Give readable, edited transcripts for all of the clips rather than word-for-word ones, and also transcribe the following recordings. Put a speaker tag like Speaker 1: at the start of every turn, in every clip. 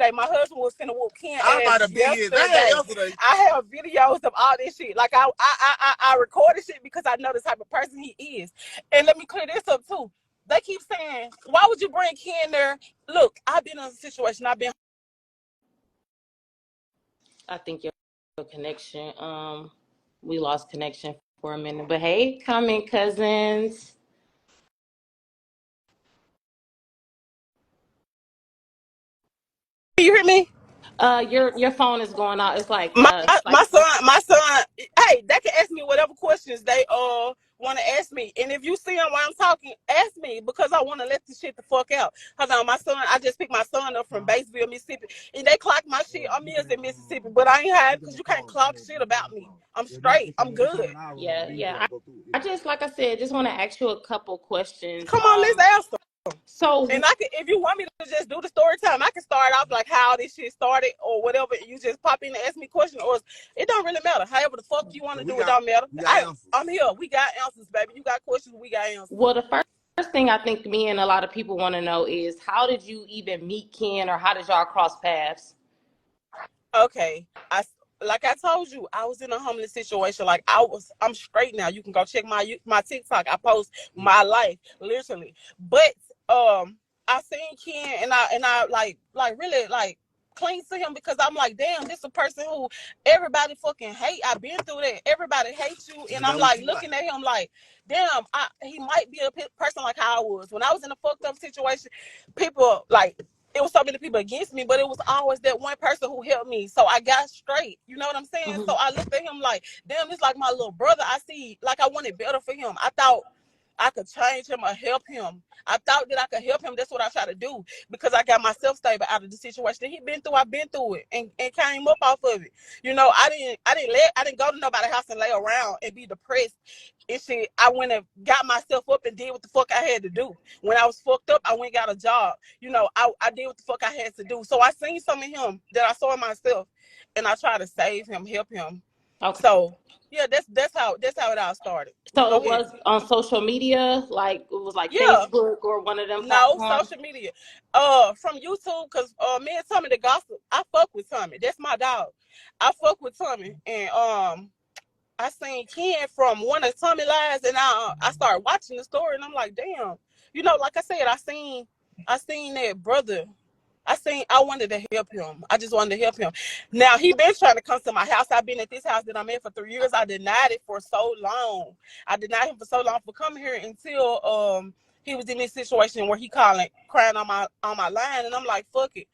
Speaker 1: yesterday. My husband was finna whoop Ken
Speaker 2: I might
Speaker 1: ass
Speaker 2: have been
Speaker 1: yesterday. I have videos of all this shit. Like I recorded shit because I know the type of person he is. And let me clear this up too. They keep saying, why would you bring Ken there? Look, I've been in a situation.
Speaker 3: I think your connection, we lost connection for a minute. But hey, coming cousins.
Speaker 1: Can you hear me?
Speaker 3: Your phone is going out. It's like
Speaker 1: My son. Hey, they can ask me whatever questions they want to ask me, and if you see them while I'm talking, ask me because I want to let this shit the fuck out. Hold on, my son. I just picked my son up from Batesville, Mississippi, and they clocked my shit. I'm in Mississippi, but I ain't hiding because you can't clock shit about me. I'm straight. I'm good.
Speaker 3: Yeah. I just, like I said, just want to ask you a couple questions.
Speaker 1: Come on, let's ask them.
Speaker 3: So,
Speaker 1: and I can, if you want me to just do the story time, I can start off like how this shit started or whatever. You just pop in and ask me questions, or it don't really matter. However the fuck you want to do it, don't matter. I'm here. We got answers, baby. You got questions, we got answers.
Speaker 3: Well, the first thing I think me and a lot of people want to know is how did you even meet Ken, or how did y'all cross paths?
Speaker 1: Okay, like I told you, I was in a homeless situation. Like I'm straight now. You can go check my TikTok. I post my life literally, but I seen Ken and I like really like cling to him because I'm like, damn, this is a person who everybody fucking hate. I've been through that. Everybody hates you, and I'm like looking at him like, damn, he might be a person like how I was when I was in a fucked up situation. People like. It was so many people against me, but it was always that one person who helped me. So I got straight. You know what I'm saying? Mm-hmm. So I looked at him like, damn, this like my little brother. I see, like I wanted better for him. I thought I could change him or help him. I thought that I could help him. That's what I try to do because I got myself stable out of the situation that he been through. I've been through it and came up off of it. You know, I didn't go to nobody's house and lay around and be depressed and shit. I went and got myself up and did what the fuck I had to do. When I was fucked up, I went and got a job. You know, I did what the fuck I had to do. So I seen some of him that I saw in myself, and I tried to save him, help him. Okay. So yeah, that's how it all started.
Speaker 3: So it was on social media, like it was like Facebook or one of them platforms?
Speaker 1: No, social media. From YouTube, cause me and Tommy the Gossip, I fuck with Tommy. That's my dog. I fuck with Tommy, and I seen Ken from one of Tommy lives, and I started watching the story, and I'm like, damn, you know, like I said, I seen that brother. I wanted to help him. I just wanted to help him. Now, he been trying to come to my house. I've been at this house that I'm in for 3 years. I denied it for so long. I denied him for so long for coming here until he was in this situation where he crying on my line, and I'm like, fuck it.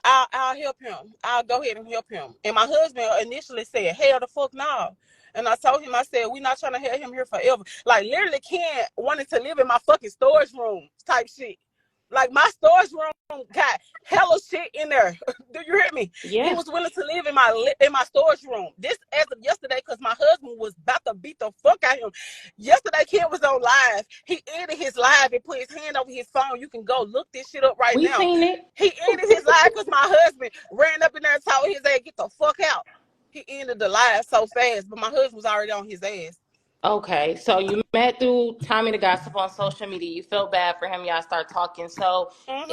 Speaker 1: I'll help him. I'll go ahead and help him. And my husband initially said, hell the fuck no. And I told him, I said, we're not trying to have him here forever. Like, literally, Ken wanted to live in my fucking storage room type shit. Like, my storage room got hella shit in there. Do you hear me? Yeah. He was willing to live in my storage room. This as of yesterday, because my husband was about to beat the fuck out of him. Yesterday, Ken was on live. He ended his live and put his hand over his phone. You can go look this shit up right now.
Speaker 3: We seen it.
Speaker 1: He ended his live because my husband ran up in there and told his ass, get the fuck out. He ended the live so fast, but my husband was already on his ass.
Speaker 3: Okay, so you met through Tommy the Gossip on social media. You felt bad for him. Y'all start talking. So,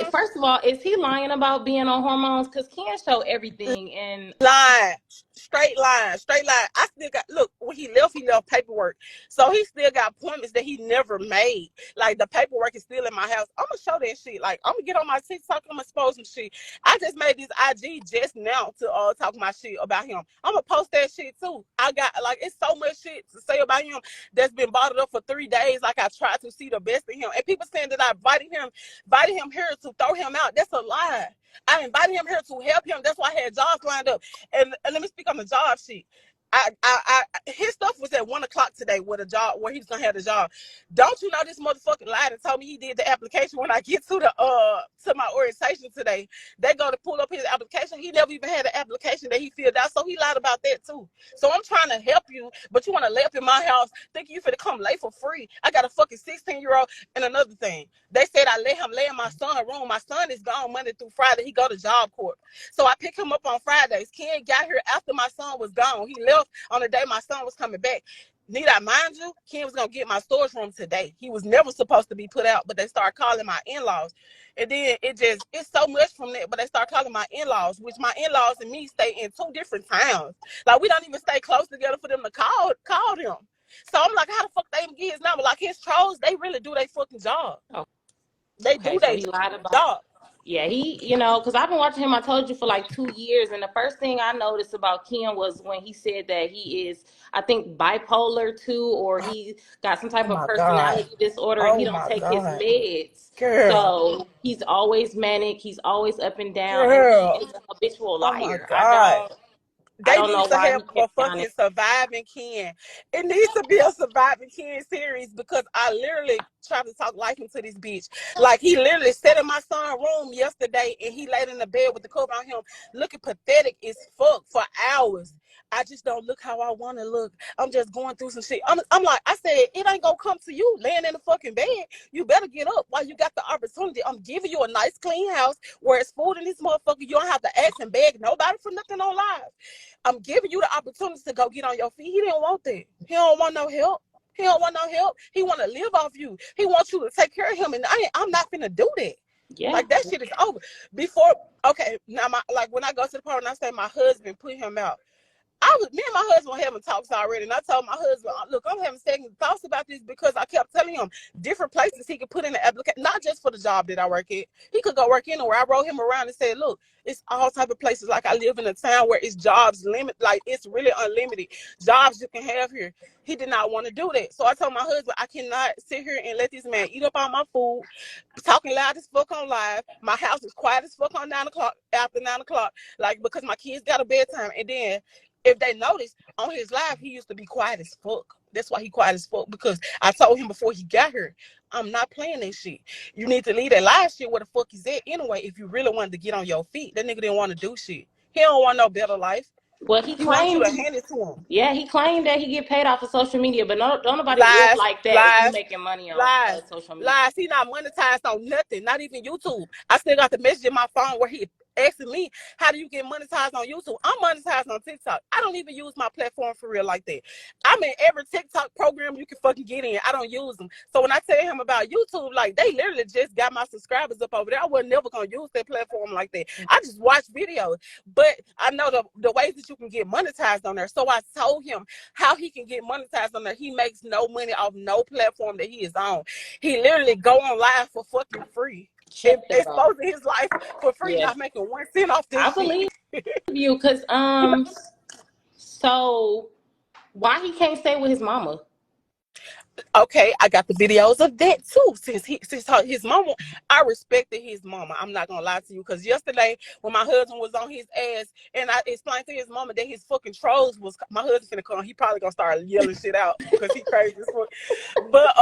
Speaker 3: first of all, is he lying about being on hormones? Because Ken show everything and
Speaker 1: lying. Straight line. I still got, look, when he left paperwork. So he still got appointments that he never made. Like, the paperwork is still in my house. I'm going to show that shit. Like, I'm going to get on my TikTok. I'm going to expose some shit. I just made this IG just now to talk my shit about him. I'm going to post that shit, too. I got, like, it's so much shit to say about him that's been bottled up for 3 days. Like, I tried to see the best in him. And people saying that I invited him here to throw him out. That's a lie. I invited him here to help him. That's why I had jobs lined up. And let me speak on the job sheet. His stuff was at 1:00 today with a job where he's gonna have the job. Don't you know this motherfucking lied and told me he did the application. When I get to my orientation today, they go to pull up his application. He never even had an application that he filled out, so he lied about that too. So I'm trying to help you, but you want to lay up in my house thinking you finna come lay for free. I got a fucking 16-year-old. And another thing, they said I let him lay in my son's room. My son is gone Monday through Friday. He go to Job Corps, so I pick him up on Fridays. Ken got here after my son was gone. He left on the day my son was coming back. need I mind you, Ken was gonna get my storage room today. He was never supposed to be put out, but they started calling my in-laws. And then it's so much from that, but they start calling my in-laws, which my in-laws and me stay in 2 different towns. Like, we don't even stay close together for them to call him. So I'm like, how the fuck they even get his number? Like, his trolls, they really do their fucking job.
Speaker 3: Oh,
Speaker 1: They
Speaker 3: okay,
Speaker 1: do
Speaker 3: so
Speaker 1: their
Speaker 3: he lied about
Speaker 1: job.
Speaker 3: Yeah, because I've been watching him, I told you, for like 2 years. And the first thing I noticed about Ken was when he said that he is, I think, bipolar too, or he got some
Speaker 1: Oh
Speaker 3: type of
Speaker 1: my God.
Speaker 3: personality disorder and he
Speaker 1: Oh
Speaker 3: don't
Speaker 1: my
Speaker 3: take his
Speaker 1: God.
Speaker 3: meds.
Speaker 1: Girl.
Speaker 3: So he's always manic, he's always up and down, and he
Speaker 1: Girl.
Speaker 3: is a habitual
Speaker 1: Oh my
Speaker 3: liar. I
Speaker 1: God.
Speaker 3: don't I
Speaker 1: They
Speaker 3: don't know
Speaker 1: need to
Speaker 3: why
Speaker 1: have
Speaker 3: he
Speaker 1: a
Speaker 3: kept me
Speaker 1: fucking
Speaker 3: honest.
Speaker 1: surviving Ken. It needs to be a surviving Ken series, because I literally tried to talk life into this bitch. Like, he literally sat in my son's room yesterday and he laid in the bed with the cover on him, looking pathetic as fuck for hours. I just don't look how I want to look. I'm just going through some shit. I'm like, I said, it ain't gonna come to you laying in the fucking bed. You better get up while you got the opportunity. I'm giving you a nice clean house where it's food in this motherfucker. You don't have to ask and beg nobody for nothing on live. I'm giving you the opportunity to go get on your feet. He didn't want that. He don't want no help. He don't want no help. He want to live off you. He wants you to take care of him, and I'm not finna do that.
Speaker 3: Yeah.
Speaker 1: Like, that shit is over. Before, okay, now like, when I go to the party and I say my husband put him out, me and my husband were having talks already, and I told my husband, look, I'm having second thoughts about this, because I kept telling him different places he could put in the application, not just for the job that I work at. He could go work anywhere. I wrote him around and said, look, it's all type of places. Like, I live in a town where it's jobs limit, like, it's really unlimited jobs you can have here. He did not want to do that. So I told my husband, I cannot sit here and let this man eat up all my food, talking loud as fuck on live. My house is quiet as fuck on 9 o'clock, after 9 o'clock, like, because my kids got a bedtime. And then, if they notice, on his live, he used to be quiet as fuck. That's why he quiet as fuck, because I told him before he got here, I'm not playing that shit. You need to leave that live shit where the fuck he's at anyway, if you really wanted to get on your feet. That nigga didn't want to do shit. He don't want no better life.
Speaker 3: Well, he
Speaker 1: He wants you
Speaker 3: claimed,
Speaker 1: to hand it to him.
Speaker 3: yeah, he claimed that he get paid off of social media, but don't nobody live
Speaker 1: Lies,
Speaker 3: like that if you
Speaker 1: lies,
Speaker 3: making money on
Speaker 1: lies,
Speaker 3: social media.
Speaker 1: lies. He not monetized on nothing, not even YouTube. I still got the message in my phone where he asking me, how do you get monetized on YouTube? I'm monetized on TikTok. I don't even use my platform for real like that. I'm in every TikTok program you can fucking get in. I don't use them. So when I tell him about YouTube, like, they literally just got my subscribers up over there. I was never gonna use that platform like that. I just watch videos, but I know the ways that you can get monetized on there. So I told him how he can get monetized on there. He makes no money off no platform that he is on. He literally go on live for fucking free, exposing his life for free, not making 1 cent off this
Speaker 3: I
Speaker 1: shit.
Speaker 3: believe you, because so why he can't stay with his mama?
Speaker 1: Okay, I got the videos of that too. Since his mama, I respected his mama. I'm not gonna lie to you, because yesterday when my husband was on his ass and I explained to his mama that his fucking trolls was, my husband finna come, he probably gonna start yelling shit out because he crazy as fuck. But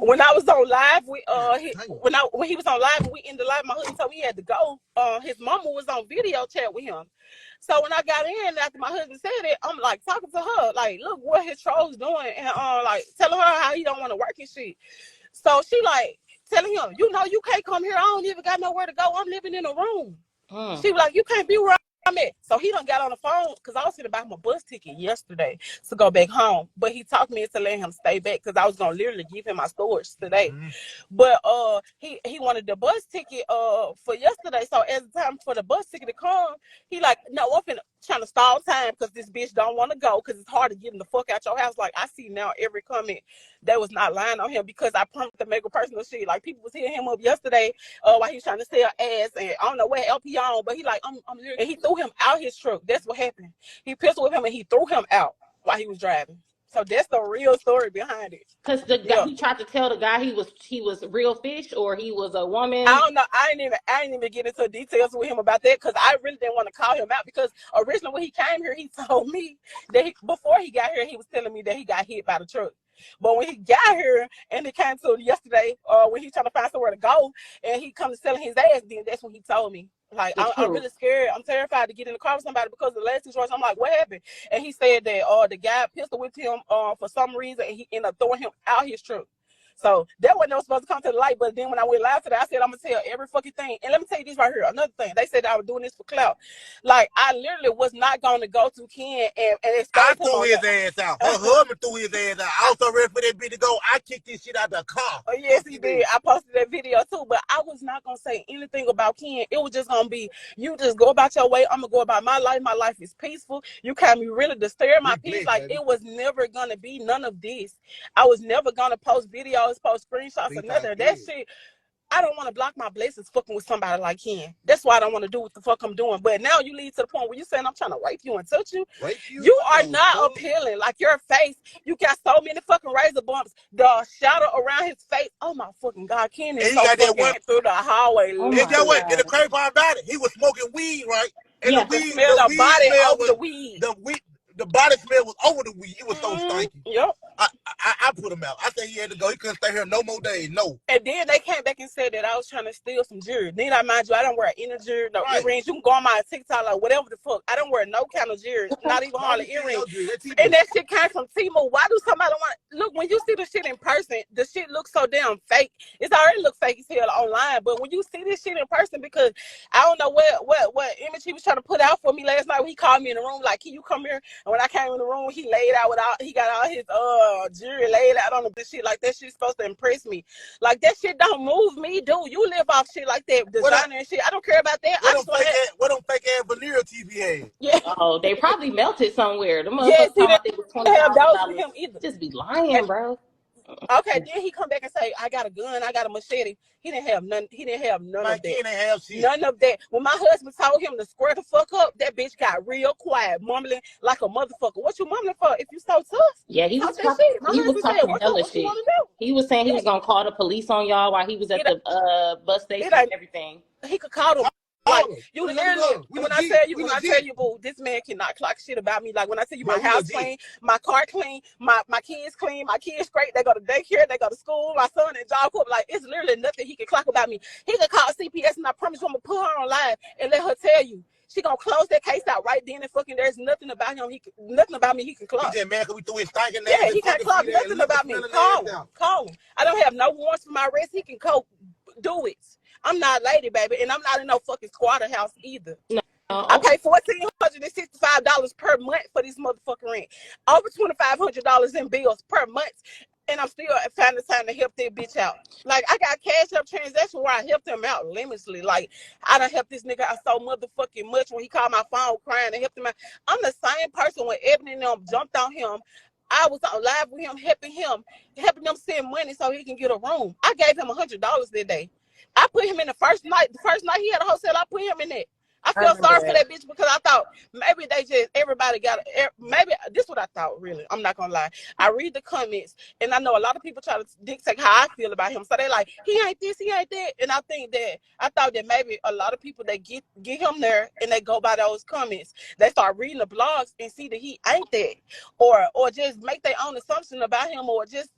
Speaker 1: when I was on live, when he was on live and we ended live, my husband told me he had to go. His mama was on video chat with him. So when I got in after my husband said it, I'm like talking to her, like, look what his trolls doing, and like telling her how he don't want to work and shit. So she like telling him, you know, you can't come here. I don't even got nowhere to go. I'm living in a room. She was like, you can't be where I'm at. So he done got on the phone, because I was going to buy him a bus ticket yesterday to go back home. But he talked me into letting him stay back, because I was going to literally give him my storage today. But he wanted the bus ticket for yesterday. So as the time for the bus ticket to come, he like, no, I'm finna trying to stall time, because this bitch don't want to go, because it's hard to get him the fuck out your house. Like, I see now every comment that was not lying on him, because I prompted to make a personal shit. Like, people was hitting him up yesterday while he was trying to sell ass, and I don't know what help he on, but he like, I'm and he threw him out his truck. That's what happened. He pistol with him and he threw him out while he was driving. So that's the real story behind it.
Speaker 3: Because the guy, he tried to tell the guy he was real fish, or he was a woman.
Speaker 1: I don't know. I didn't even get into details with him about that, because I really didn't want to call him out, because originally when he came here, he told me that before he got here, he was telling me that he got hit by the truck. But when he got here and it came to yesterday, when he trying to find somewhere to go and he comes selling his ass, then that's when he told me. Like, I'm really scared. I'm terrified to get in the car with somebody, because of the last situation. I'm like, what happened? And he said that the guy pistol whipped him for some reason, and he ended up throwing him out his truck. So that wasn't never supposed to come to the light. But then when I went live today, I said I'm gonna tell every fucking thing. And let me tell you this right here. Another thing, they said I was doing this for clout. Like I literally was not going to go to Kenn and expose
Speaker 2: I
Speaker 1: him
Speaker 2: threw
Speaker 1: on
Speaker 2: his
Speaker 1: that.
Speaker 2: ass out. Her husband threw his ass out. I was so ready for that bitch to go. I kicked this shit out the car.
Speaker 1: Oh, yes, he did. I posted that video too, but I was not gonna say anything about Kenn. It was just gonna be, you just go about your way. I'm gonna go about my life. My life is peaceful. You can't be really disturb my peace. Like it was never gonna be none of this. I was never gonna post videos, post screenshots, or nothing. That shit. I don't want to block my blessings fucking with somebody like him. That's why I don't want to do what the fuck I'm doing. But now you lead to the point where you saying I'm trying to rape you and touch you. You are not appealing. Like your face, you got so many fucking razor bumps. The shadow around his face. Oh my fucking God, Kenn is so fucking through the hallway.
Speaker 2: And that what? And the crazy part about it, he was smoking weed, right? And
Speaker 3: yeah,
Speaker 2: the weed,
Speaker 1: smell
Speaker 2: the
Speaker 1: the
Speaker 2: weed
Speaker 1: body
Speaker 2: smell
Speaker 1: over
Speaker 2: was
Speaker 1: the weed.
Speaker 2: The body smell was over the weed. It was so stinky.
Speaker 1: Yep.
Speaker 2: I put him out. I said he had to go. He couldn't stay here no more days. No.
Speaker 1: And then they came back and said that I was trying to steal some jewelry. Then I mind you, I don't wear any jewelry, no earrings. You can go on my TikTok, like whatever the fuck. I don't wear no kind of jewelry, not even hardly earrings. And that shit came from Timo. Why do somebody want look when you see the shit in person, the shit looks so damn fake. It's already look fake as hell online. But when you see this shit in person, because I don't know what image he was trying to put out for me last night when he called me in the room, like, can you come here? And when I came in the room, he laid out he got all his jewelry laid out on the shit like that shit's supposed to impress me. Like that shit don't move me, dude. You live off shit like that, designer and shit. I don't care about that.
Speaker 2: What them fake ass veneer TV had?
Speaker 1: Yeah.
Speaker 3: Oh, they probably melted somewhere. The
Speaker 1: Yes,
Speaker 3: motherfuckers
Speaker 1: he
Speaker 3: talking about
Speaker 1: didn't
Speaker 3: they was
Speaker 1: have those for
Speaker 3: $20,000.
Speaker 1: him either.
Speaker 3: Just be lying, bro.
Speaker 1: Okay, then he come back and say, I got a gun, I got a machete. He didn't have none. He didn't have none of that.
Speaker 2: Didn't have shit.
Speaker 1: None of that. When my husband told him to square the fuck up, that bitch got real quiet, mumbling like a motherfucker. What you mumbling for? If you so tough,
Speaker 3: Yeah, he was talking. He was talking hella shit. He was saying he was gonna call the police on y'all while he was at the bus station and everything.
Speaker 1: He could call them. Like you literally, when I tell you, boo, this man cannot clock shit about me. Like when I tell you my house clean, my car clean, my kids clean, my kids great. They go to daycare, they go to school. My son in job corps. Like it's literally nothing he can clock about me. He could call CPS, and I promise you, I'm gonna put her on live and let her tell you. She gonna close that case out right then and fucking. There's nothing about him. Nothing about me he can clock.
Speaker 2: He just mad 'cause we threw his stinking ass.
Speaker 1: Yeah, he can't clock nothing about me. Call him. I don't have no warrants for my arrest. He can do it. I'm not a lady, baby, and I'm not in no fucking squatter house either. No. I pay $1,465 per month for this motherfucking rent. Over $2,500 in bills per month. And I'm still finding time to help that bitch out. Like, I got cash up transaction where I helped him out limitlessly. Like, I done helped this nigga out so motherfucking much when he called my phone crying and helped him out. I'm the same person when Ebony and them jumped on him. I was on live with him, helping them send money so he can get a room. I gave him $100 that day. I put him in the first night. The first night he had a hotel, I put him in it. I felt sorry for that bitch because I thought maybe everybody got, maybe this is what I thought, really. I'm not going to lie. I read the comments, and I know a lot of people try to dictate how I feel about him. So they like, he ain't this, he ain't that. And I thought that maybe a lot of people, they get him there, and they go by those comments. They start reading the blogs and see that he ain't that. Or just make their own assumption about him, or just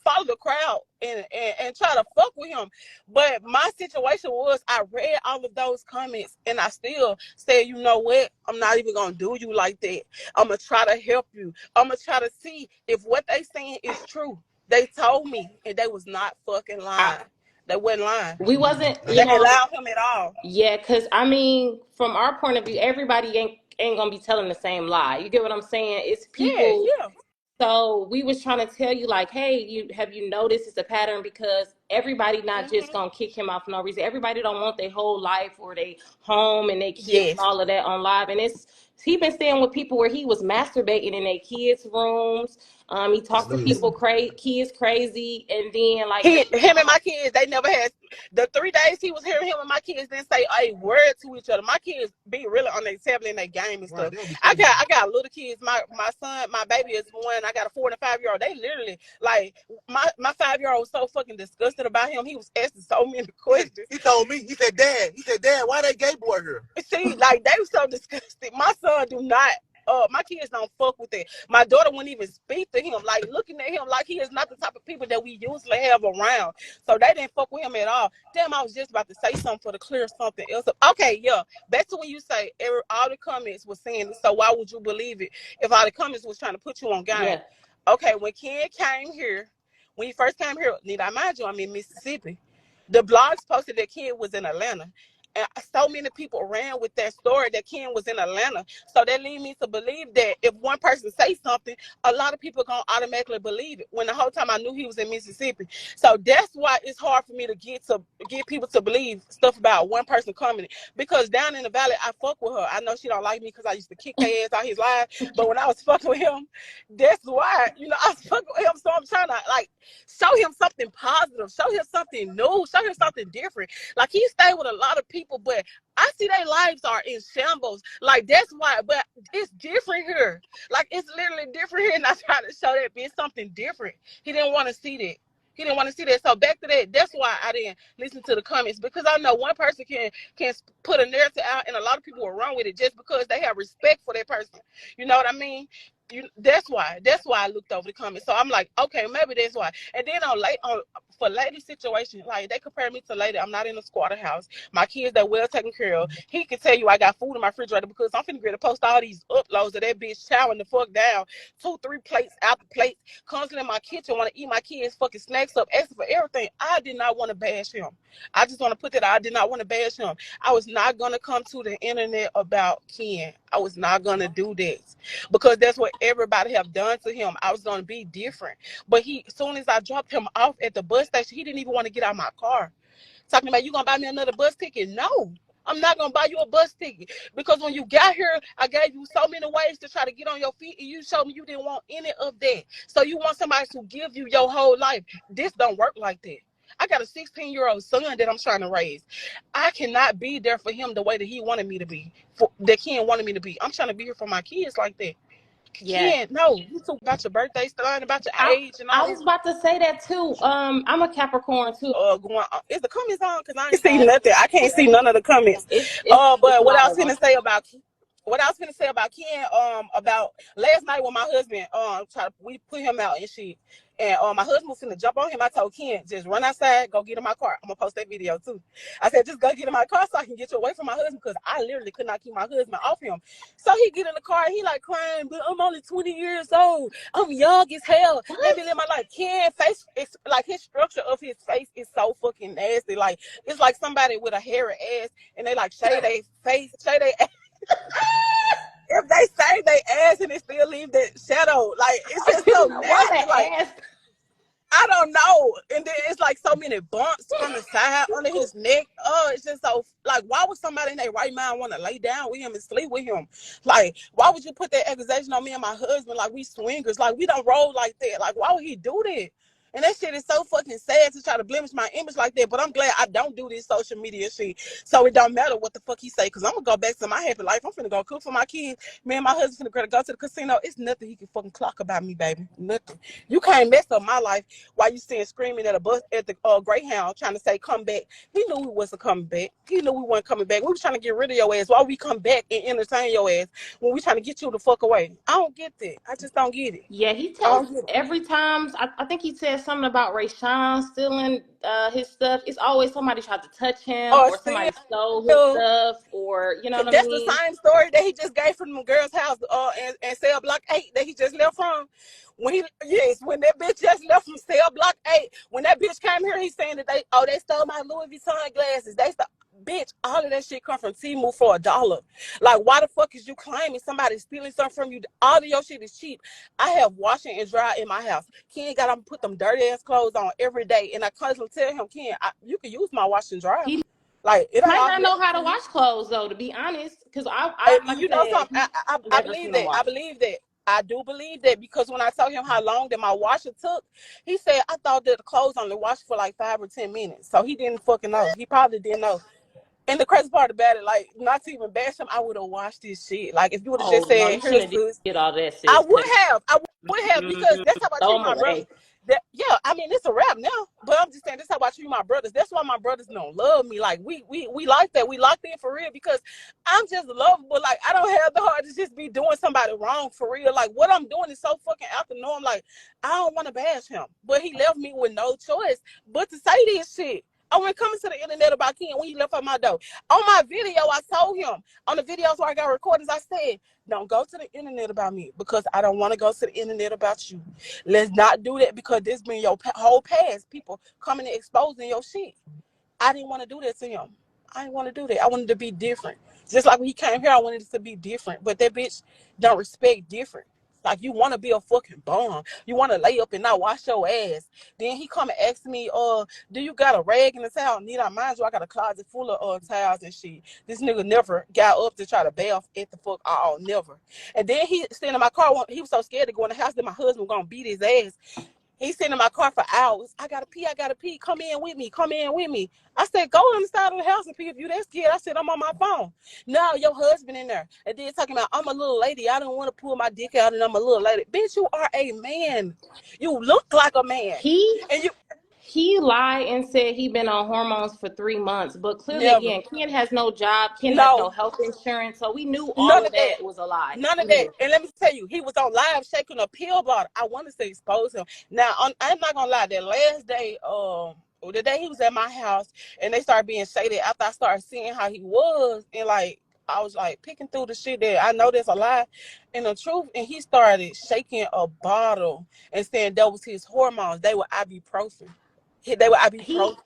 Speaker 1: follow the crowd and try to fuck with him. But my situation was, I read all of those comments and I still said, you know what? I'm not even going to do you like that. I'm going to try to help you. I'm going to try to see if what they saying is true. They told me, and they was not fucking lying. They wasn't lying.
Speaker 3: We wasn't,
Speaker 1: they didn't allow him at all.
Speaker 3: Yeah, because, I mean, from our point of view, everybody ain't going to be telling the same lie. You get what I'm saying? It's people.
Speaker 1: Yeah.
Speaker 3: So we was trying to tell you, like, hey, have you noticed it's a pattern? Because everybody not just gonna kick him out for no reason. Everybody don't want their whole life or their home and their kids and all of that on live. And he been staying with people where he was masturbating in their kids' rooms. He talked to people kids crazy, and then like
Speaker 1: him and my kids, they never had the 3 days he was here. Him and my kids didn't say a word to each other. My kids be really on their tablet and their game and stuff. I got little kids. My son, my baby is one. I got a 4 and a 5-year-old. They literally like my 5-year-old was so fucking disgusted about him. He was asking so many questions.
Speaker 2: He told me. He said, Dad, why that gay boy here?
Speaker 1: See, like they were so disgusted. My son do not. My kids don't fuck with it. My daughter wouldn't even speak to him, like looking at him like he is not the type of people that we usually have around. So they didn't fuck with him at all. Damn, I was just about to say something for to clear something else up. Okay, yeah. Back to when you say all the comments were saying this, so why would you believe it if all the comments was trying to put you on game? Yeah. Okay, when Kenn came here, when he first came here, need I mind you, I'm in Mississippi. The blogs posted that Kenn was in Atlanta. And so many people ran with that story that Kenn was in Atlanta. So that lead me to believe that if one person say something, a lot of people gonna automatically believe it. When the whole time I knew he was in Mississippi. So that's why it's hard for me to get people to believe stuff about one person coming. Because down in the valley, I fuck with her. I know she don't like me because I used to kick her ass out his life. But when I was fucking with him, that's why, I was fucking with him. So I'm trying to show him something positive, show him something new, show him something different. Like, he stayed with a lot of people, but I see their lives are in shambles. Like, that's why, but it's different here. Like, it's literally different here, and I try to show that it's something different. He didn't want to see that. He didn't want to see that. So back to that, that's why I didn't listen to the comments, because I know one person can put a narrative out, and a lot of people will run with it just because they have respect for that person. You know what I mean? That's why I looked over the comments. So I'm like, okay, maybe that's why. And then for lady situation, like, they compare me to lady. I'm not in a squatter house. My kids, they're well taken care of. He can tell you I got food in my refrigerator because I'm finna get to post all these uploads of that bitch chowing the fuck down, 2-3 plates out the plate, constantly in my kitchen, want to eat my kids' fucking snacks up, asking for everything. I did not want to bash him. I just want to put that out. I did not want to bash him. I was not gonna come to the internet about Kenn. I was not gonna do that, because that's what everybody have done to him. I was gonna be different. But as soon as I dropped him off at the bus station, he didn't even want to get out of my car. Talking about, you gonna buy me another bus ticket? No, I'm not gonna buy you a bus ticket, because when you got here, I gave you so many ways to try to get on your feet, and you showed me you didn't want any of that. So you want somebody to give you your whole life. This don't work like that. I got a 16-year-old son that I'm trying to raise. I cannot be there for him the way that he wanted me to be, that Kenn wanted me to be. I'm trying to be here for my kids like that.
Speaker 3: Yeah.
Speaker 1: Kenn, no, you talk about your birthday, starting about your age and all
Speaker 3: I
Speaker 1: this.
Speaker 3: was about to say that too. I'm a Capricorn too.
Speaker 1: Is the comments on? Because I ain't see nothing. I can't see none of the comments.
Speaker 3: It's
Speaker 1: But
Speaker 3: a
Speaker 1: what
Speaker 3: lot
Speaker 1: I was
Speaker 3: of them.
Speaker 1: finna say about Kenn, about last night when my husband we put him out and shit, and my husband was finna jump on him. I told Kenn, just run outside, go get in my car. I'm gonna post that video too. I said, just go get in my car so I can get you away from my husband, because I literally could not keep my husband off him. So he get in the car and he like crying, but I'm only 20 years old. I'm young as hell. Let me live my life. Kenn face, it's like his structure of his face is so fucking nasty. Like, it's like somebody with a hairy ass, and they like shade their face, shade their ass. If they save their ass and it still leave that shadow, like, it's just so
Speaker 3: Why
Speaker 1: nasty.
Speaker 3: that
Speaker 1: Like,
Speaker 3: ass?
Speaker 1: I don't know. And then it's like so many bumps from the side under his neck. Oh, it's just so, like, why would somebody in their right mind want to lay down with him and sleep with him? Like, why would you put that accusation on me and my husband? Like, we swingers. Like, we don't roll like that. Like, why would he do that? And that shit is so fucking sad to try to blemish my image like that. But I'm glad I don't do this social media shit. So it don't matter what the fuck he say. Because I'm going to go back to my happy life. I'm finna go cook for my kids. Me and my husband finna go to the casino. It's nothing he can fucking clock about me, baby. Nothing. You can't mess up my life while you sitting screaming at a bus at the Greyhound trying to say come back. He knew we wasn't coming back. He knew we weren't coming back. We was trying to get rid of your ass. Why we come back and entertain your ass when we trying to get you the fuck away? I don't get that. I just don't get it.
Speaker 3: Yeah, he tells every time. I think he said something about Ray Sean stealing his stuff. It's always somebody tried to touch him,
Speaker 1: Or
Speaker 3: or
Speaker 1: still,
Speaker 3: somebody stole his stuff, or you know what I
Speaker 1: that's the
Speaker 3: mean.
Speaker 1: same story that he just gave from the girl's house and cell block 8 that he just left from. When that bitch just left from cell block 8. When that bitch came here, he's saying that they stole my Louis Vuitton glasses. They stole. Bitch, all of that shit come from Temu for $1. Like, why the fuck is you claiming somebody stealing something from you? All of your shit is cheap. I have washing and dry in my house. Kenn got to put them dirty ass clothes on every day, and I constantly tell him, Kenn, you can use my wash and dry.
Speaker 3: He
Speaker 1: Like, it ain't
Speaker 3: might
Speaker 1: all
Speaker 3: not know how to wash clothes though, to be honest. Because I like I
Speaker 1: you know
Speaker 3: said,
Speaker 1: something, I
Speaker 3: never
Speaker 1: believe
Speaker 3: seen him
Speaker 1: that. I
Speaker 3: wash.
Speaker 1: believe that. I do believe that, because when I told him how long that my washer took, he said I thought that the clothes only washed for like 5 or 10 minutes. So he didn't fucking know. He probably didn't know. And the crazy part about it, like, not to even bash him, I would have washed this shit. Like, if you would have just
Speaker 3: Oh no,
Speaker 1: said,
Speaker 3: you
Speaker 1: here's
Speaker 3: shouldn't
Speaker 1: this,
Speaker 3: did all that,
Speaker 1: I
Speaker 3: sis.
Speaker 1: would have. I would have, because that's how I
Speaker 3: Throw
Speaker 1: treat
Speaker 3: them
Speaker 1: my brothers.
Speaker 3: away.
Speaker 1: Yeah, I mean, it's a wrap now. But I'm just saying, that's how I treat my brothers. That's why my brothers don't love me. Like, we like that. We locked in for real, because I'm just lovable. Like, I don't have the heart to just be doing somebody wrong for real. Like, what I'm doing is so fucking out the norm. Like, I don't want to bash him. But he left me with no choice but to say this shit. I wasn't coming to the internet about Ken when he left at my door. On my video, I told him, on the videos where I got recordings, I said, don't go to the internet about me because I don't want to go to the internet about you. Let's not do that because this been your whole past. People coming and exposing your shit. I didn't want to do that to him. I didn't want to do that. I wanted to be different. Just like when he came here, I wanted it to be different. But that bitch don't respect different. Like, you want to be a fucking bum. You want to lay up and not wash your ass. Then he come and ask me, do you got a rag in the towel? Need I mind you, I got a closet full of towels and shit. This nigga never got up to try to bath at the fuck all, never. And then he staying in my car. He was so scared to go in the house that my husband was going to beat his ass. He's sitting in my car for hours. I gotta pee. Come in with me. I said, go on the side of the house and pee if you that scared. I said, I'm on my phone. No, your husband in there. And then talking about, I'm a little lady. I don't want to pull my dick out and I'm a little lady. Bitch, you are a man. You look like a man.
Speaker 3: He lied and said he been on hormones for 3 months, but clearly,
Speaker 1: never.
Speaker 3: again, Ken has no job. Ken has no
Speaker 1: No,
Speaker 3: health insurance, so we knew all
Speaker 1: none
Speaker 3: of
Speaker 1: of that.
Speaker 3: that was a lie.
Speaker 1: None of that. And let me tell you, he was on live shaking a pill bottle. I wanted to expose him. Now, I'm not gonna lie. That last day, the day he was at my house, and they started being shaded after I started seeing how he was, and like I was like picking through the shit that I know there's a lie and the truth, and he started shaking a bottle and saying that was his hormones. They were ibuprofen. They were ibuprofen.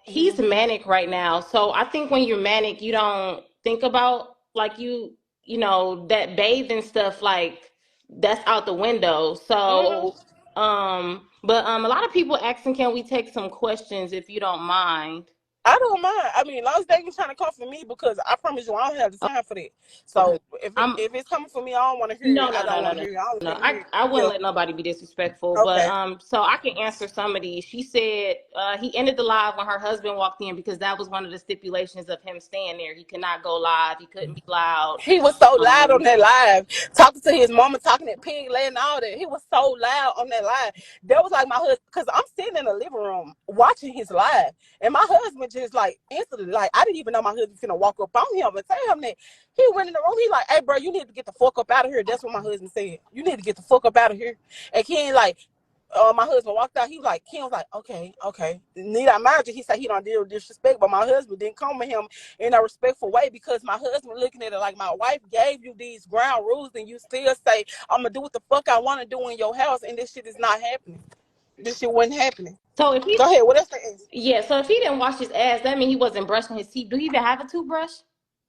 Speaker 3: He's manic right now. So I think when you're manic, you don't think about like that bathing stuff, like that's out the window. So but a lot of people asking, can we take some questions if you don't mind?
Speaker 1: I don't mind. I mean, as long as they ain't trying to come for me, because I promise you, I don't have the time for that. So
Speaker 3: Okay.
Speaker 1: if it's coming for me, I don't want to hear
Speaker 3: No,
Speaker 1: it. I don't want to hear it. I don't
Speaker 3: no.
Speaker 1: want to hear it.
Speaker 3: I wouldn't
Speaker 1: Yeah.
Speaker 3: let nobody be disrespectful. But
Speaker 1: Okay.
Speaker 3: so I can answer some of these. She said he ended the live when her husband walked in because that was one of the stipulations of him staying there. He could not go live. He couldn't be loud.
Speaker 1: He was so loud on that live, talking to his mama, talking that pig laying all that. He was so loud on that live. That was like my husband, because I'm sitting in the living room watching his live, and my husband just like instantly, like I didn't even know my husband finna walk up on him and tell him that. He went in the room. He like, hey, bro, you need to get the fuck up out of here. That's what my husband said. You need to get the fuck up out of here. And Ken like, my husband walked out. He was like, Ken was like, okay. Need I mind you? He said he don't deal with disrespect, but my husband didn't come at him in a respectful way, because my husband looking at it like, my wife gave you these ground rules and you still say, I'm gonna do what the fuck I want to do in your house, and this shit is not happening. This shit wasn't happening.
Speaker 3: So if he
Speaker 1: Go ahead. What else there is?
Speaker 3: Yeah, so if he didn't wash his ass, that means he wasn't brushing his teeth. Do he even have a toothbrush?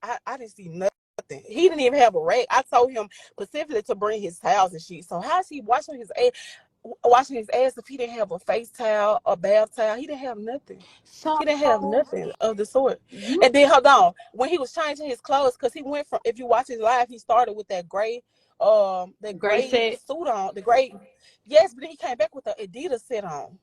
Speaker 1: I didn't see nothing. He didn't even have a rag. I told him specifically to bring his towels and shit. So how's he washing his ass if he didn't have a face towel, a bath towel? He didn't have nothing.
Speaker 3: So
Speaker 1: He didn't have nothing of the sort. And then hold on, when he was changing his clothes, because he went from, if you watch his live, he started with that gray suit on, the gray. Yes, but then he came back with the Adidas set on,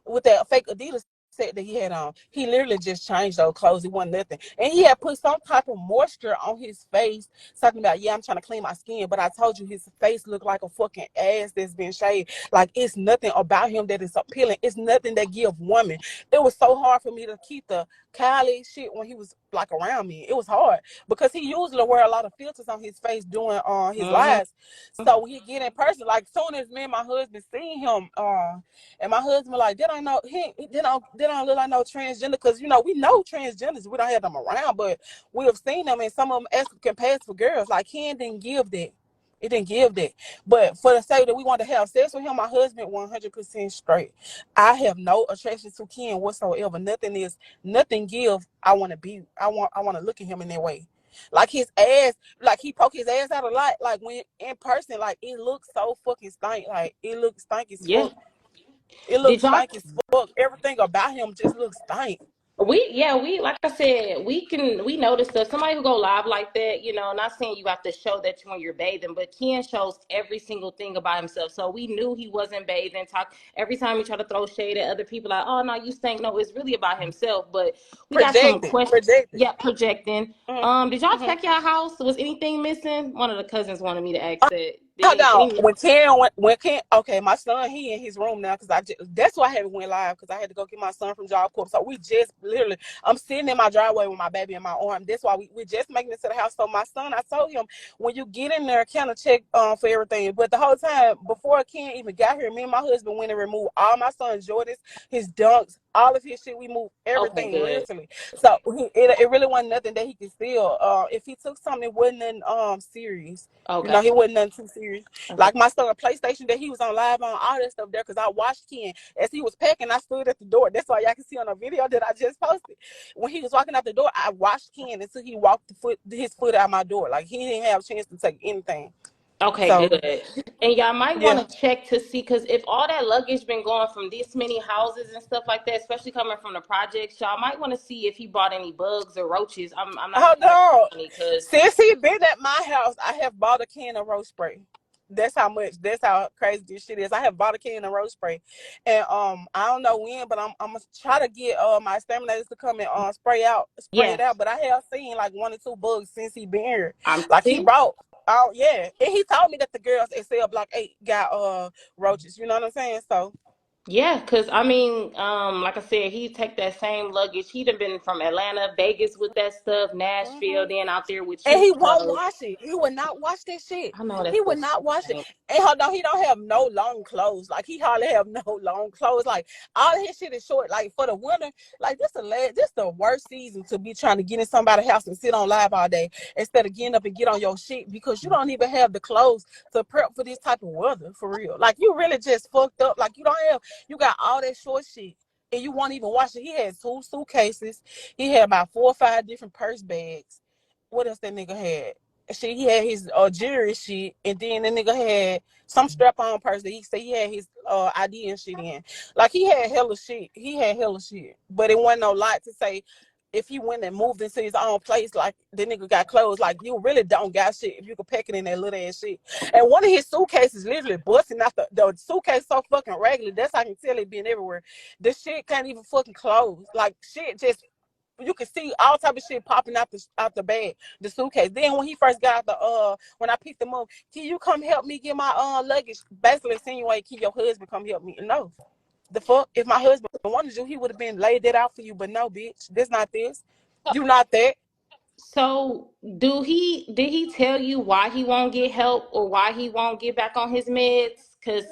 Speaker 1: with that fake Adidas set that he had on. He literally just changed those clothes. It wasn't nothing. And he had put some type of moisture on his face, talking about, I'm trying to clean my skin. But I told you, his face looked like a fucking ass that's been shaved. Like, it's nothing about him that is appealing. It's nothing that give woman. It was so hard for me to keep the Kylie shit when he was like around me. It was hard because he usually wear a lot of filters on his face doing his lives. So when he get in person, like soon as me and my husband seen him, and my husband like, they don't look like no transgender, because we know transgenders. We don't have them around, but we have seen them, and some of them can pass for girls. Like, Ken didn't give that. It didn't give that. But for the sake that we want to have sex with him, my husband 100% straight. I have no attraction to Ken whatsoever. Nothing give. I want to look at him in that way. Like his ass, like he poke his ass out a lot. Like when in person, like it looks so fucking stank. Like it looks stank as fuck. It looks stank as fuck. Everything about him just looks stank.
Speaker 3: We like I said, we noticed stuff. Somebody who go live like that, not saying you have to show that when you're bathing, but Ken shows every single thing about himself. So we knew he wasn't bathing. Every time he tried to throw shade at other people, like, oh no, you stink. No, it's really about himself. But we got some questions.
Speaker 1: Projecting.
Speaker 3: Yeah, projecting. Did y'all check your house? Was anything missing? One of the cousins wanted me to ask that.
Speaker 1: Hold on. When Ken, okay, my son, he in his room now, because that's why I haven't went live, because I had to go get my son from Job Corps. So we just literally, I'm sitting in my driveway with my baby in my arm. That's why we just making it to the house. So my son, I told him, when you get in there, kind of check for everything. But the whole time before Ken even got here, me and my husband went and removed all my son's Jordans, his Dunks, all of his shit. We moved
Speaker 3: Okay,
Speaker 1: everything
Speaker 3: good.
Speaker 1: literally. So it really wasn't nothing that he could steal. If he took something, it wasn't nothing serious. You
Speaker 3: Okay.
Speaker 1: know, he wasn't nothing too serious.
Speaker 3: Okay.
Speaker 1: Like my son, PlayStation that he was on live on, all that stuff there, because I watched Ken as he was packing. I stood at the door. That's why y'all can see on a video that I just posted. When he was walking out the door, I watched Ken until he walked his foot out my door. Like he didn't have a chance to take anything.
Speaker 3: Okay,
Speaker 1: So
Speaker 3: good. And y'all might
Speaker 1: yeah.
Speaker 3: want to check to see, because if all that luggage been going from this many houses and stuff like that, especially coming from the projects, y'all might want to see if he bought any bugs or roaches. I'm not
Speaker 1: Hold
Speaker 3: gonna be
Speaker 1: on.
Speaker 3: funny, because
Speaker 1: Since he been at my house, I have bought a can of roach spray. That's how much. That's how crazy this shit is. I have bought a can of roach spray, and I don't know when, but I'm gonna try to get my exterminators to come and spray
Speaker 3: yeah,
Speaker 1: it out. But I have seen like 1 or 2 bugs since he been here.
Speaker 3: I'm
Speaker 1: Like he
Speaker 3: see.
Speaker 1: brought. Oh yeah, and he told me that the girls at cell block 8 got roaches. You know what I'm saying? So
Speaker 3: Yeah, because I mean, like I said, he take that same luggage. He done been from Atlanta, Vegas with that stuff, Nashville,
Speaker 1: mhm.
Speaker 3: then out there with
Speaker 1: And
Speaker 3: you.
Speaker 1: he won't
Speaker 3: So
Speaker 1: wash it. He would not wash that shit.
Speaker 3: I know that
Speaker 1: He would
Speaker 3: stuff
Speaker 1: not wash it.
Speaker 3: stink.
Speaker 1: And hold on, he don't have no long clothes. Like he hardly have no long clothes. Like all his shit is short. Like for the winter, like this the worst season to be trying to get in somebody's house and sit on live all day instead of getting up and get on your shit, because you don't even have the clothes to prep for this type of weather for real. Like you really just fucked up. Like you got all that short shit and you won't even wash it. He had 2 suitcases. He had about 4 or 5 different purse bags. What else that nigga had? Shit, he had his jewelry shit, and then the nigga had some strap on purse that he said he had his ID and shit in. Like he had hella shit. He had hella shit, but it wasn't no lot to say. If he went and moved into his own place, like the nigga got clothes, like you really don't got shit if you could pack it in that little ass shit. And one of his suitcases literally busting out the suitcase so fucking regular. That's how I can tell it being everywhere. The shit can't even fucking close. Like shit just you can see all type of shit popping out the bag, the suitcase. Then when he first got out when I picked him up, can you come help me get my luggage? Basically insinuate, can your husband come help me? No. The fuck? If my husband wanted you, he would have been laid that out for you. But no, bitch, this not this. You not that.
Speaker 3: So, did he tell you why he won't get help or why he won't get back on his meds? Because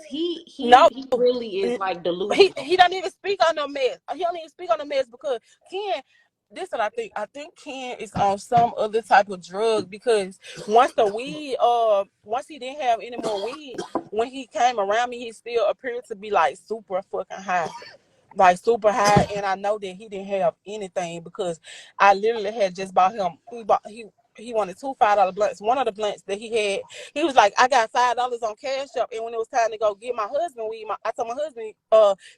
Speaker 1: No.
Speaker 3: he really is like delusional.
Speaker 1: He don't even speak on no mess. He don't even speak on the mess because Ken. This what I think. I think Ken is on some other type of drug, because once he didn't have any more weed, when he came around me, he still appeared to be like super fucking high, like super high. And I know that he didn't have anything because I literally had just bought him. He wanted 2 $5 blunts. One of the blunts that he had, he was like, I got $5 on Cash App. And when it was time to go get my husband weed, I told my husband,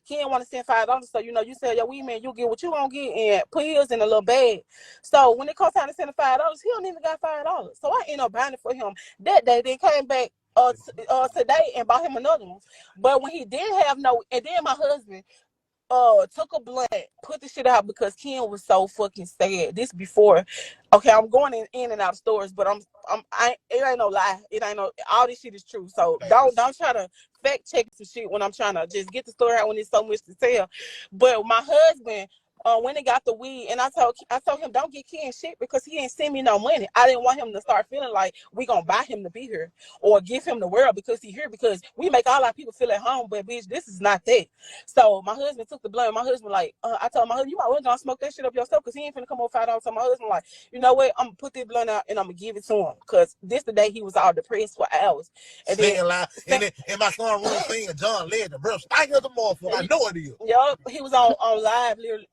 Speaker 1: Ken want to send $5. So, you sell your weed, man, you get what you gonna get and pills in a little bag. So when it comes time to send the $5, he don't even got $5. So I ended up buying it for him that day. Then came back today and bought him another one. But when he didn't have no, and then my husband took a blunt, put the shit out because Ken was so fucking sad. This before, okay, I'm going in and out of stores, but it ain't no lie. It ain't no, all this shit is true. So don't try to fact check some shit when I'm trying to just get the story out when there's so much to tell. But my husband, when he got the weed, and I told him don't get Ken shit because he ain't send me no money. I didn't want him to start feeling like we gonna buy him to be here or give him the world because he here, because we make all our people feel at home, but bitch, this is not that. So my husband took the blunt. My husband like, I told my husband, you might well gonna smoke that shit up yourself because he ain't finna come over $5. So my husband like, you know what? I'm gonna put this blunt out and I'm gonna give it to him because this the day he was all depressed for hours. And then
Speaker 2: in my son room singing John Legend, bro. Stank as a motherfucker. I know it is.
Speaker 1: Yup, he was on live literally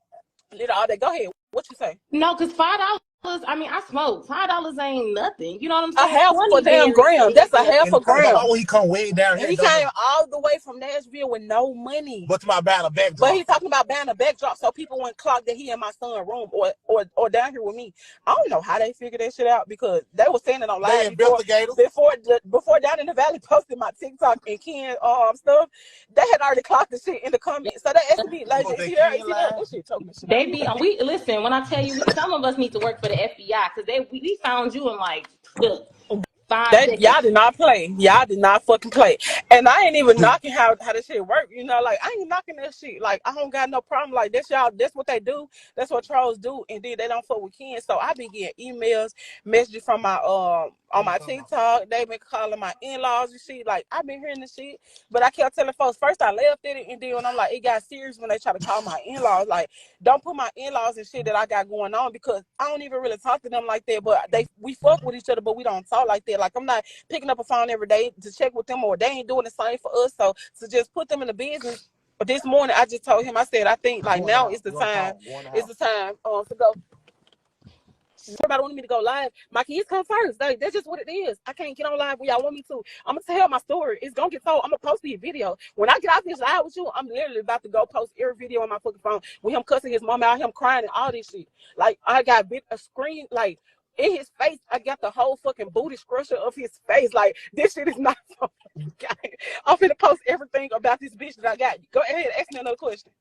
Speaker 1: all day. Go ahead. What you say?
Speaker 3: No, because $5. I mean, I smoke. $5 ain't nothing. You know what I'm
Speaker 1: A
Speaker 3: saying?
Speaker 1: half a
Speaker 3: 20
Speaker 1: damn
Speaker 3: very
Speaker 1: gram.
Speaker 3: is
Speaker 1: That's a half
Speaker 3: nothing.
Speaker 1: a
Speaker 2: And
Speaker 1: gram.
Speaker 2: why he come way down here?
Speaker 1: He came all the way from Nashville with no money.
Speaker 2: But to my battle
Speaker 1: But
Speaker 2: backdrop.
Speaker 1: he's talking about banning a backdrop so people wouldn't clock that he in my son's room or down here with me. I don't know how they figured that shit out because they were saying it on
Speaker 2: They
Speaker 1: live
Speaker 2: investigators.
Speaker 1: before Down in the Valley posted my TikTok and Ken stuff. They had already clocked the shit in the comments. So they asked me like, is he there? Is he there? That shit told me shit.
Speaker 3: They be on. We listen when I tell you, some of us need to work for the FBI because we found you in like 5 seconds.
Speaker 1: Y'all did not play. Y'all did not fucking play. And I ain't even knocking how this shit work. Like I ain't knocking that shit. Like I don't got no problem. Like that's y'all. That's what they do. That's what trolls do. And then they don't fuck with Ken. So I been getting emails, messages from my on my TikTok. They been calling my in-laws and shit. Like, I've been hearing this shit, but I kept telling folks. First, I left it, and then when I'm like, it got serious when they try to call my in-laws. Like, don't put my in-laws and shit that I got going on, because I don't even really talk to them like that. But we fuck with each other, but we don't talk like that. Like, I'm not picking up a phone every day to check with them, or they ain't doing the same for us. So to just put them in the business. But this morning, I just told him, I said, I think like now is the time. It's the time to go. Everybody wanted me to go live. My kids come first. That's just what it is. I can't get on live when y'all want me to. I'm gonna tell my story. It's gonna get told. I'm gonna post the video. When I get out this live with you, I'm literally about to go post every video on my fucking phone with him cussing his mom out, him crying, and all this shit. Like, I got a screen like in his face. I got the whole fucking booty scrusher of his face. Like, this shit is not so I'm finna post everything about this bitch that I got. Go ahead, ask me another question.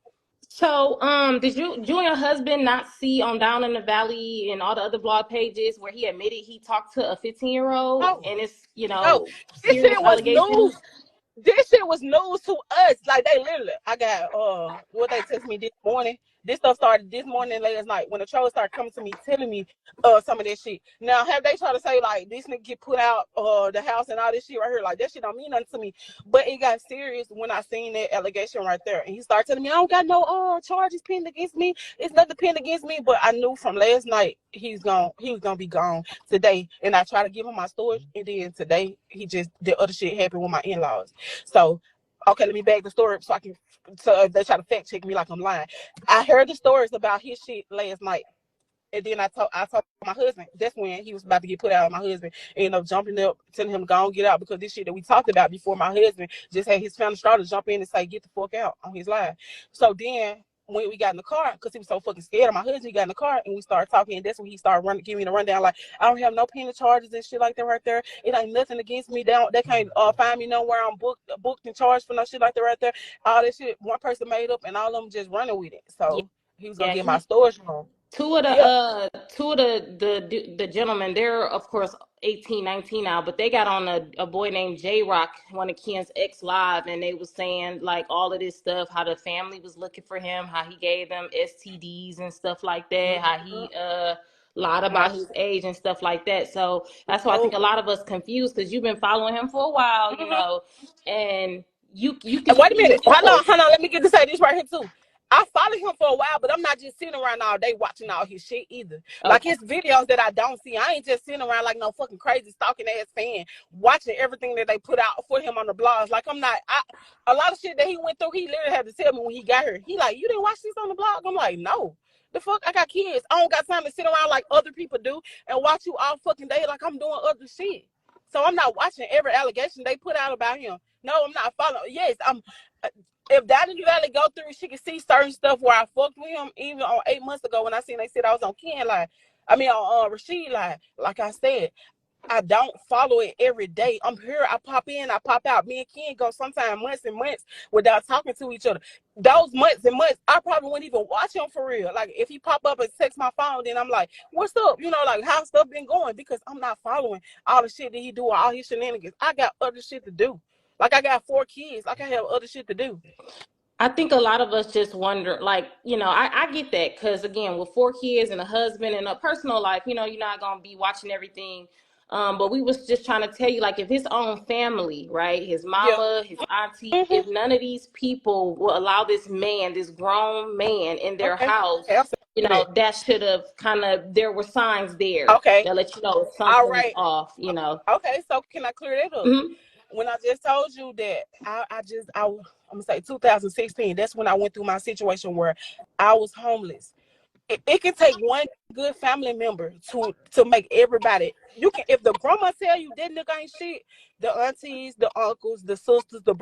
Speaker 3: So, did you and your husband not see on Down in the Valley and all the other blog pages where he admitted he talked to a 15-year-old and it's,
Speaker 1: this
Speaker 3: serious
Speaker 1: shit was
Speaker 3: allegations?
Speaker 1: news. This shit was news to us. Like, they literally, I got what they texted me this morning. This stuff started this morning, last night, when the trolls started coming to me, telling me some of this shit. Now, have they tried to say, like, this nigga get put out the house and all this shit right here? Like, that shit don't mean nothing to me. But it got serious when I seen that allegation right there. And he started telling me, I don't got no charges pinned against me. It's nothing pinned against me. But I knew from last night he was gonna be gone today. And I tried to give him my story. And then today, the other shit happened with my in-laws. So, okay, let me back the story so they try to fact check me like I'm lying. I heard the stories about his shit last night. And then I told my husband. That's when he was about to get put out. My husband ended up jumping up, telling him to go and get out, because this shit that we talked about before, my husband just had his family straw to jump in and say, get the fuck out on his live. So then when we got in the car, because he was so fucking scared of my husband, he got in the car and we started talking, and that's when he started giving me the rundown, like, I don't have no penalty charges and shit like that right there. It ain't nothing against me. They can't find me nowhere. I'm booked and charged for no shit like that right there. All that shit one person made up, and all of them just running with it. So he was gonna get my storage room.
Speaker 3: Two of the gentlemen, they're of course 18, 19 now, but they got on a boy named J-Rock, one of Kenn's ex live, and they was saying like all of this stuff, how the family was looking for him, how he gave them STDs and stuff like that, how he lied about his age and stuff like that. So that's why I think a lot of us confused, because you've been following him for a while, and you can
Speaker 1: wait a minute. Hold on. Let me get to say this right here too. I follow him for a while, but I'm not just sitting around all day watching all his shit either. Okay. Like, his videos that I don't see, I ain't just sitting around like no fucking crazy stalking ass fan watching everything that they put out for him on the blogs. Like, I'm not. A lot of shit that he went through, he literally had to tell me when he got here. He like, you didn't watch this on the blog? I'm like, no. The fuck? I got kids. I don't got time to sit around like other people do and watch you all fucking day like I'm doing other shit. So I'm not watching every allegation they put out about him. No, I'm not following. Yes, I'm. If Daddy Valley go through, she can see certain stuff where I fucked with him, even on 8 months ago when they said I was on Kenn live. I mean on Rashid live. Like I said, I don't follow it every day. I'm here, I pop in, I pop out. Me and Kenn go sometimes months and months without talking to each other. Those months and months, I probably wouldn't even watch him for real. Like, if he pop up and text my phone, then I'm like, what's up? Like, how stuff been going? Because I'm not following all the shit that he do, all his shenanigans. I got other shit to do. Like, I got 4 kids. Like, I have other shit to do.
Speaker 3: I think a lot of us just wonder, like, I get that, because again, with 4 kids and a husband and a personal life, you're not going to be watching everything. But we was just trying to tell you, like, if his own family, right, his mama, his auntie, if none of these people will allow this grown man in their house, that should have there were signs there that let you know something's off,
Speaker 1: Okay, so can I clear that up? Mm-hmm. When I just told you that I'm gonna say 2016, that's when I went through my situation where I was homeless. It can take one good family member to make everybody. You can, if the grandma tell you that nigga ain't shit, the aunties, the uncles, the sisters, the brothers.